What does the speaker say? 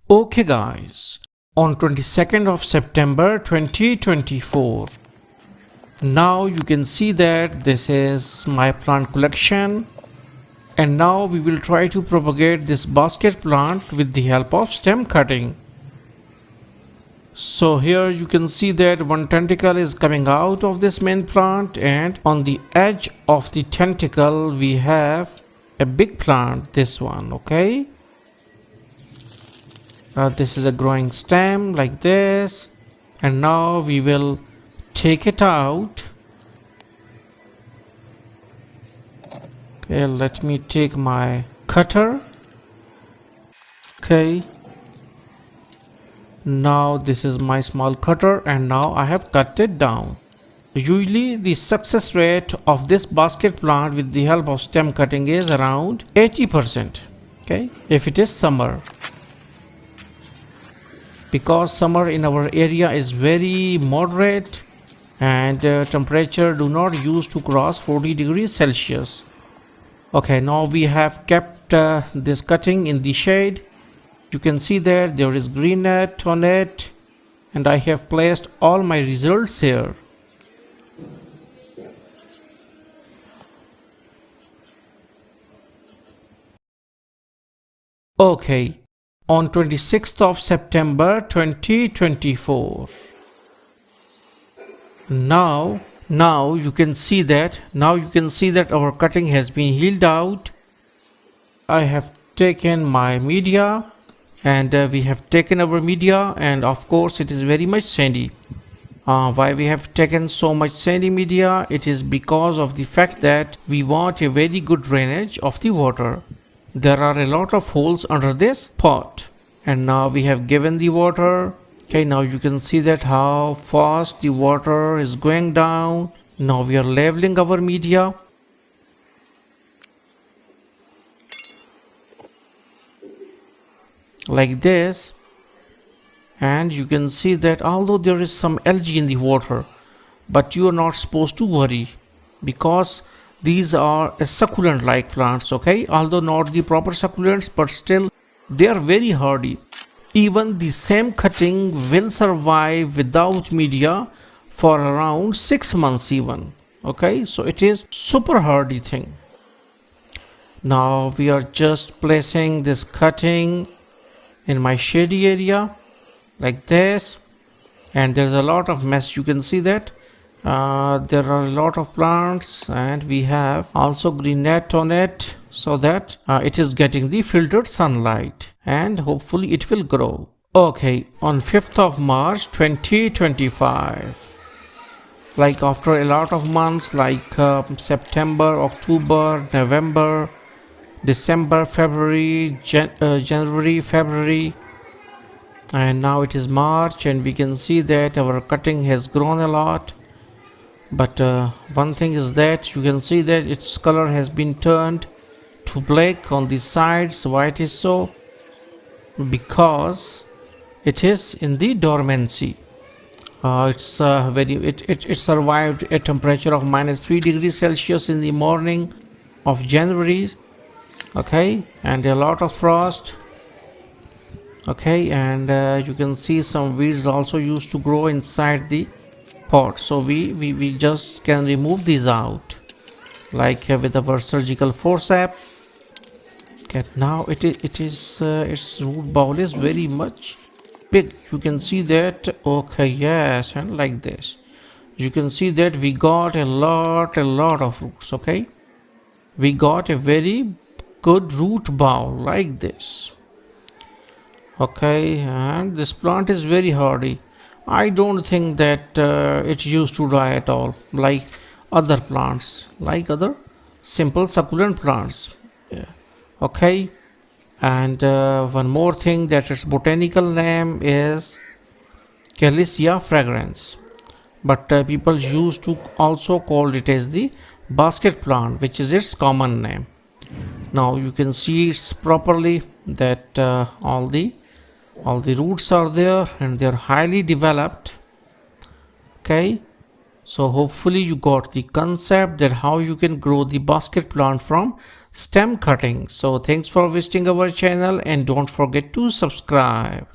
Okay guys, on 22nd of September 2024, now you can see that this is my plant collection, and now we will try to propagate this basket plant with the help of stem cutting. So here you can see that one tentacle is coming out of this main plant, and on the edge of the tentacle we have a big plant, this one, okay? This is a growing stem like this, and now we will take it out. Okay, let me take my cutter. Okay, now this is my small cutter, and now I have cut it down. Usually the success rate of this basket plant with the help of stem cutting is around 80%, okay, if it is summer, because summer in our area is very moderate and temperature do not used to cross 40 degrees Celsius. Okay, now we have kept this cutting in the shade. You can see that there is green net on it, and I have placed all my results here. Okay, on 26th of September 2024. Now you can see that our cutting has been healed out. I have taken my media, and we have taken our media, and of course it is very much sandy. Why we have taken so much sandy media? It is because of the fact that we want a very good drainage of the water. There are a lot of holes under this pot, and now we have given the water. Okay, now you can see that how fast the water is going down. Now we are leveling our media. Like this, and you can see that although there is some algae in the water, but you are not supposed to worry, because these are a succulent like plants, okay, although not the proper succulents, but still they are very hardy. Even the same cutting will survive without media for around 6 months even, okay, so it is super hardy thing. Now we are just placing this cutting in my shady area like this, and there's a lot of mess. You can see that there are a lot of plants, and we have also green net on it, so that it is getting the filtered sunlight, and hopefully it will grow. Okay, on 5th of March 2025, like after a lot of months, like September, October, November, December, February, January, February, and now it is March, and we can see that our cutting has grown a lot. But one thing is that you can see that its color has been turned to black on the sides. Why it is so? Because it is in the dormancy. It survived a temperature of -3 degrees Celsius in the morning of January, okay, and a lot of frost, okay, and you can see some weeds also used to grow inside the pot, so we just can remove these out, like with our surgical forceps. Okay, now its root ball is very much big. You can see that, okay, yes, and like this you can see that we got a lot of roots, okay, we got a very good root ball like this, okay, and this plant is very hardy. I don't think that it used to die at all like other plants, like other simple succulent plants. Yeah. Okay, and one more thing, that its botanical name is Callisia Fragrans, but people used to also call it as the basket plant, which is its common name. Now you can see it's properly that all the roots are there, and they are highly developed, okay, So hopefully you got the concept that how you can grow the basket plant from stem cutting. So thanks for visiting our channel and don't forget to subscribe.